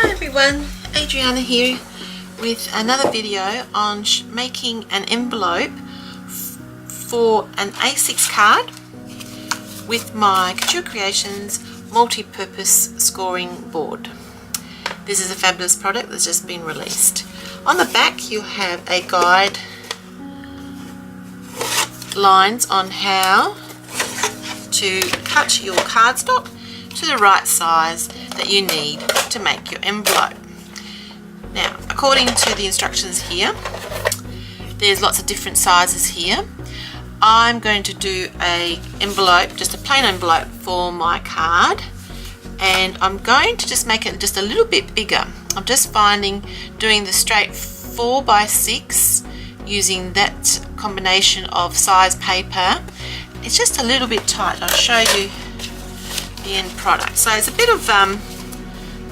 Hi everyone, Adriana here with another video on making an envelope for an A6 card with my Couture Creations multi-purpose scoring board. This is a fabulous product that's just been released. On the back you have a guide lines on how to cut your cardstock to the right size that you need to make your envelope. Now, according to the instructions here, there's lots of different sizes here. I'm going to do a envelope, just a plain envelope for my card, and I'm going to just make it just a little bit bigger. I'm just finding doing the straight 4x6 using that combination of size paper, it's just a little bit tight. I'll show you the end product. So it's a bit of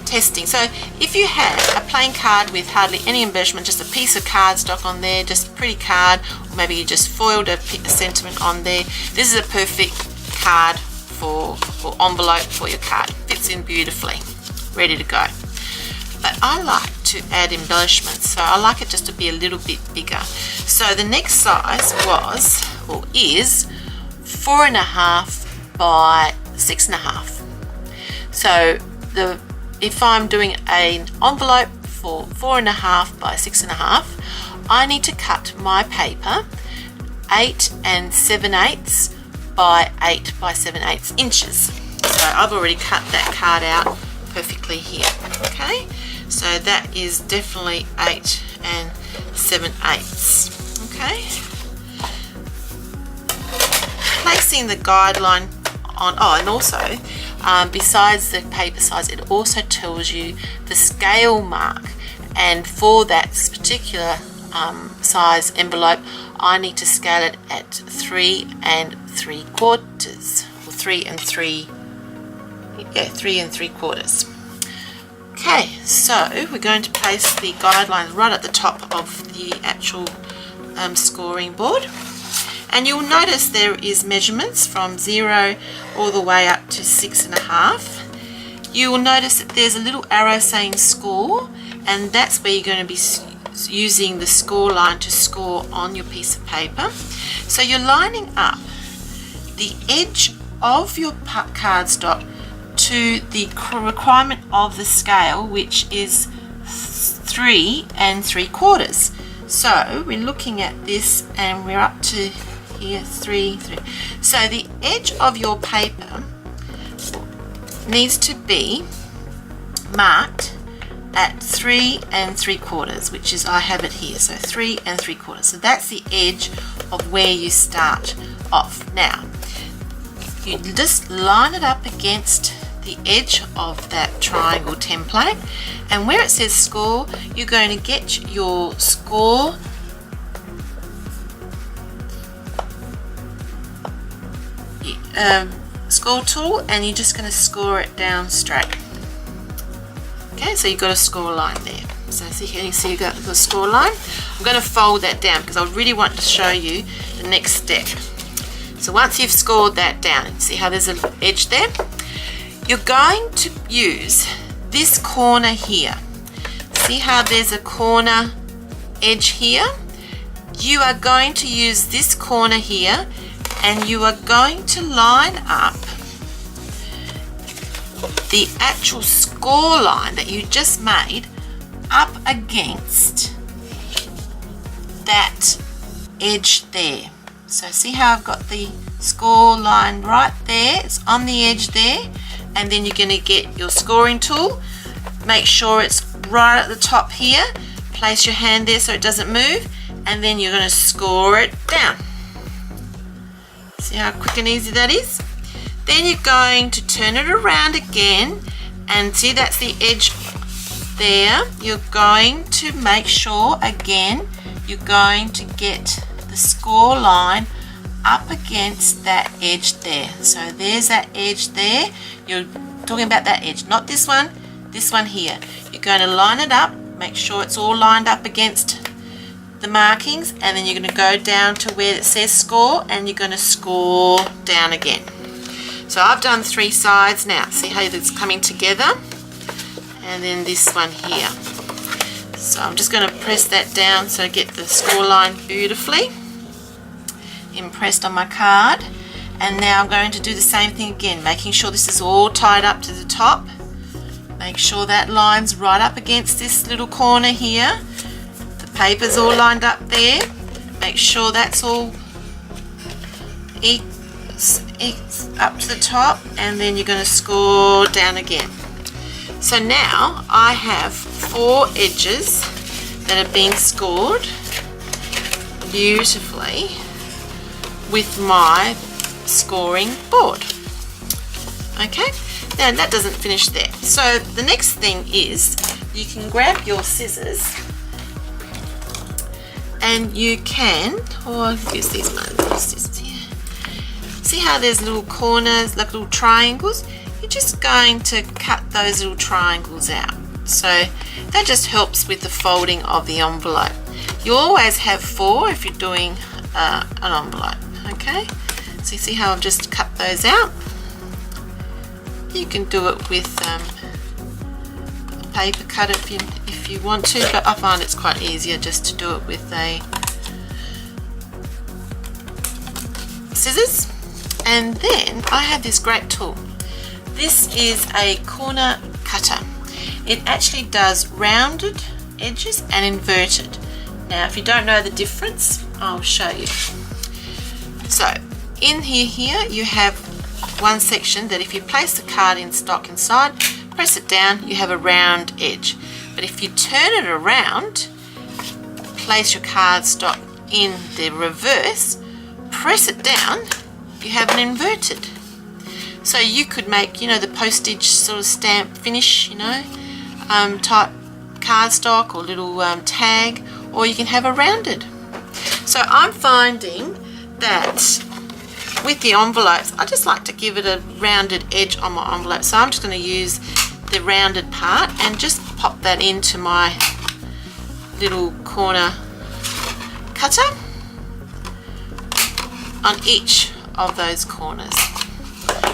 testing. So if you had a plain card with hardly any embellishment, just a piece of cardstock on there, just a pretty card, or maybe you just foiled a sentiment on there, this is a perfect card or envelope for your card. Fits in beautifully, ready to go. But I like to add embellishments, so I like it just to be a little bit bigger. So the next size was, or is, 4.5 by 6.5. So if I'm doing an envelope for 4.5 by 6.5, I need to cut my paper 8 7/8 by 8 by 7/8 inches. So I've already cut that card out perfectly here. Okay, so that is definitely 8 7/8. Okay, placing the guideline on, and also besides the paper size, it also tells you the scale mark, and for that particular size envelope I need to scale it at 3 3/4, or 3 3/4. Okay, so we're going to place the guidelines right at the top of the actual scoring board. And you'll notice there is measurements from 0 all the way up to 6.5. You will notice that there's a little arrow saying score, and that's where you're going to be using the score line to score on your piece of paper. So you're lining up the edge of your cardstock to the requirement of the scale, which is 3 3/4. So we're looking at this and we're up to here 3. So the edge of your paper needs to be marked at 3 3/4, which is, I have it here, so 3 3/4. So that's the edge of where you start off. Now you just line it up against the edge of that triangle template, and where it says score, you're going to get your score tool, and you're just going to score it down straight. Okay, so you've got a score line there. So see here, you see you've got the score line. I'm going to fold that down because I really want to show you the next step. So once you've scored that down, see how there's an edge there? You're going to use this corner here. See how there's a corner edge here? You are going to use this corner here, and you are going to line up the actual score line that you just made up against that edge there. So see how I've got the score line right there, it's on the edge there, and then you're going to get your scoring tool, make sure it's right at the top here, place your hand there so it doesn't move, and then you're going to score it down. See how quick and easy that is? Then you're going to turn it around again, and see that's the edge there. You're going to make sure again you're going to get the score line up against that edge there. So there's that edge there. You're talking about that edge, not this one here. You're going to line it up, make sure it's all lined up against the markings, and then you're going to go down to where it says score, and you're going to score down again. So I've done 3 sides now. See how it's coming together? and then this one here. So I'm just going to press that down so I get the score line beautifully impressed on my card. And now I'm going to do the same thing again, making sure this is all tied up to the top. Make sure that line's right up against this little corner here. The paper's all lined up there. Make sure that's all up to the top, and then you're going to score down again. So now I have 4 edges that have been scored beautifully with my scoring board. Okay, now that doesn't finish there. So the next thing is you can grab your scissors and you can, or use these scissors here. See how there's little corners, like little triangles? You're just going to cut those little triangles out. So that just helps with the folding of the envelope. You always have 4 if you're doing an envelope. Okay, so you see how I've just cut those out? You can do it with a paper cutter if you want to, but I find it's quite easier just to do it with a scissors. And then I have this great tool. This is a corner cutter. It actually does rounded edges and inverted. Now if you don't know the difference, I'll show you. So in here you have one section that if you place the card in stock inside, press it down, you have a round edge. But if you turn it around, place your card stock in the reverse, press it down, you have an inverted. So you could make, you know, the postage sort of stamp finish, you know, type cardstock or little tag, or you can have a rounded. So I'm finding that with the envelopes, I just like to give it a rounded edge on my envelope. So I'm just going to use the rounded part and just pop that into my little corner cutter on each of those corners.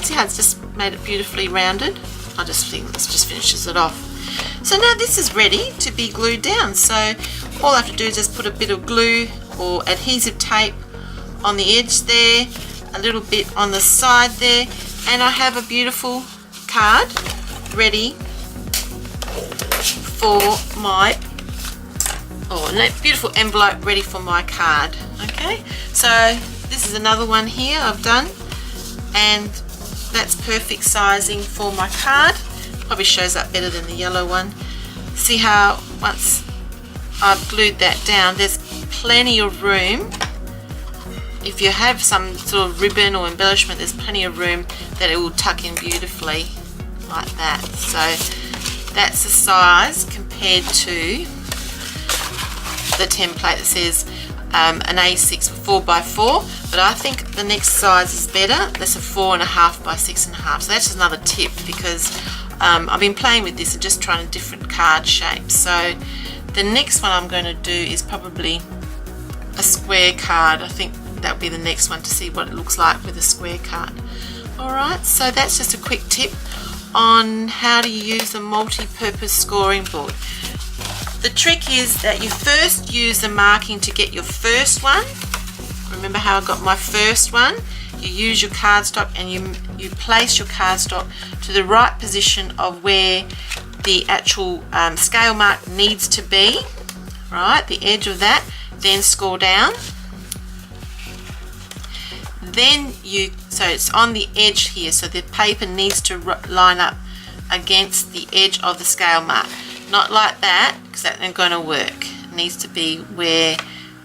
See how it's just made it beautifully rounded? I just think this just finishes it off. So now this is ready to be glued down. So all I have to do is just put a bit of glue or adhesive tape on the edge there, a little bit on the side there, and I have a beautiful card ready for my, beautiful envelope ready for my card. Okay, so this is another one here I've done, and that's perfect sizing for my card. Probably shows up better than the yellow one. See how once I've glued that down, there's plenty of room. If you have some sort of ribbon or embellishment, there's plenty of room that it will tuck in beautifully like that. So that's the size compared to the template that says an A6 for 4x4, but I think the next size is better. That's a 4.5 by 6.5. So that's just another tip, because I've been playing with this and just trying different card shapes. So the next one I'm going to do is probably a square card. I think that would be the next one to see what it looks like with a square card. Alright, so that's just a quick tip on how to use a multi-purpose scoring board. The trick is that you first use the marking to get your first one. Remember how I got my first one? You use your cardstock and you place your cardstock to the right position of where the actual scale mark needs to be, right, the edge of that, then score down. Then so it's on the edge here, so the paper needs to line up against the edge of the scale mark. Not like that, because that ain't going to work. It needs to be where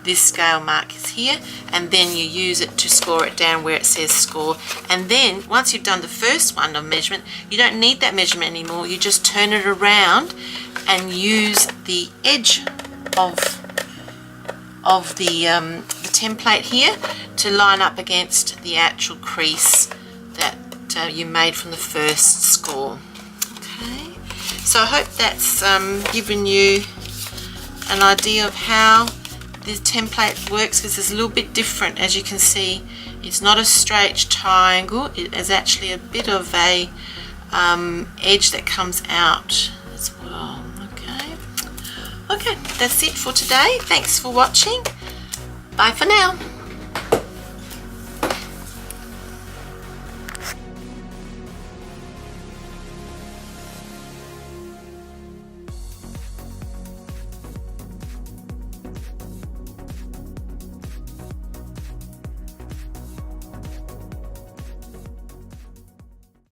this scale mark is here, and then you use it to score it down where it says score. And then once you've done the first one of measurement, you don't need that measurement anymore. You just turn it around and use the edge of the template here to line up against the actual crease that you made from the first score. Okay, so I hope that's given you an idea of how this template works, because it's a little bit different. As you can see, it's not a straight triangle, it is actually a bit of a edge that comes out. It's Okay, that's it for today. Thanks for watching. Bye for now.